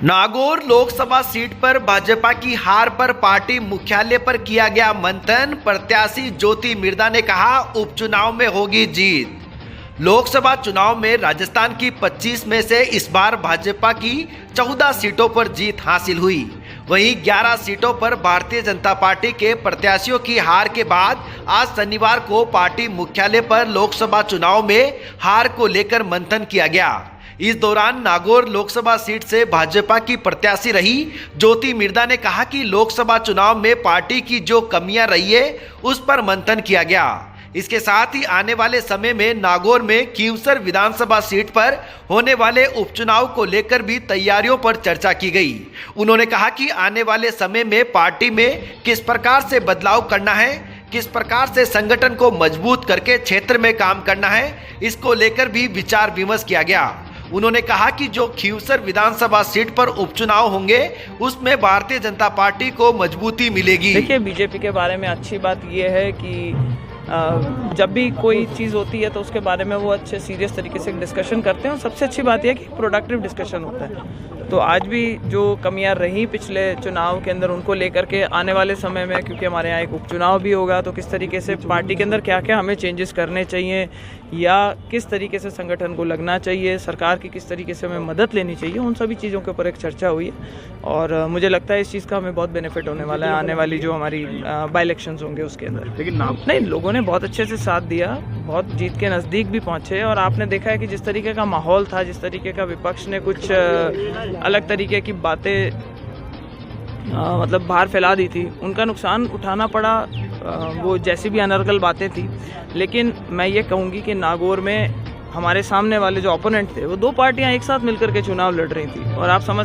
Nagaur Lok Sabha seat पर भाजपा की हार पर पार्टी मुख्यालय पर किया गया मंथन। प्रत्याशी ज्योति मिर्धा ने कहा, उपचुनाव में होगी जीत। लोकसभा चुनाव में राजस्थान की 25 में से इस बार भाजपा की 14 सीटों पर जीत हासिल हुई। वहीं 11 सीटों पर भारतीय जनता पार्टी के प्रत्याशियों की हार के बाद आज शनिवार को पार्टी मुख्यालय पर लोकसभा चुनाव में हार को लेकर मंथन किया गया। इस दौरान नागौर लोकसभा सीट से भाजपा की प्रत्याशी रही ज्योति मिर्धा ने कहा कि लोकसभा चुनाव में पार्टी की जो कमियां रही है उस पर मंथन किया गया। इसके साथ ही आने वाले समय में नागौर में खींवसर विधानसभा सीट पर होने वाले उपचुनाव को लेकर भी तैयारियों पर चर्चा की गई। उन्होंने कहा कि आने वाले समय में पार्टी में किस प्रकार से बदलाव करना है, किस प्रकार से संगठन को मजबूत करके क्षेत्र में काम करना है, इसको लेकर भी विचार विमर्श किया गया। उन्होंने कहा कि जो खींवसर विधानसभा सीट पर उपचुनाव होंगे उसमें भारतीय जनता पार्टी को मजबूती मिलेगी। देखिए, बीजेपी के बारे में अच्छी बात यह है कि जब भी कोई चीज़ होती है तो उसके बारे में वो अच्छे सीरियस तरीके से डिस्कशन करते हैं और सबसे अच्छी बात यह है कि प्रोडक्टिव डिस्कशन होता है। तो आज भी जो कमियां रही पिछले चुनाव के अंदर उनको लेकर के आने वाले समय में, क्योंकि हमारे यहाँ एक उपचुनाव भी होगा, तो किस तरीके से पार्टी के अंदर क्या क्या हमें चेंजेस करने चाहिए या किस तरीके से संगठन को लगना चाहिए, सरकार की किस तरीके से हमें मदद लेनी चाहिए, उन सभी चीज़ों के ऊपर एक चर्चा हुई है। और मुझे लगता है इस चीज़ का हमें बहुत बेनिफिट होने वाला है आने वाली जो हमारी बाई इलेक्शंस होंगे उसके अंदर। लेकिन नहीं, लोगों ने बहुत अच्छे से साथ दिया, बहुत जीत के नज़दीक भी पहुँचे और आपने देखा है कि जिस तरीके का माहौल था, जिस तरीके का विपक्ष ने कुछ अलग तरीके की बातें मतलब बाहर फैला दी थी, उनका नुकसान उठाना पड़ा। वो जैसी भी अनर्गल बातें थी, लेकिन मैं ये कहूँगी कि नागौर में हमारे सामने वाले जो ओपोनेंट थे वो दो पार्टियां एक साथ मिलकर के चुनाव लड़ रही थी और आप समझ